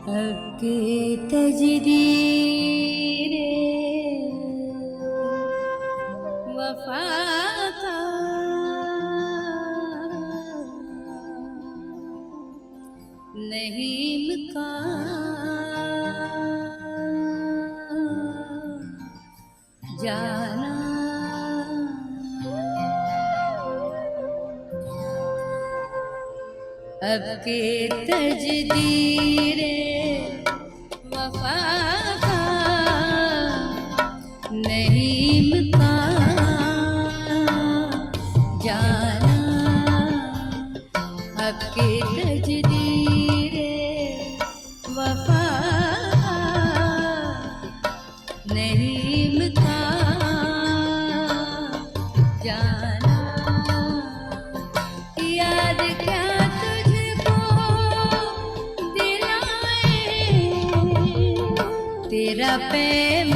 अब के तजदीरे वफा का नहीं मुका जाना। अब के तजदीरे वफा का नहीं मुका जाना। अब के तजदीरे वफा नहीं मुका जाना। याद क्या तुझको दिलाए तेरा पैम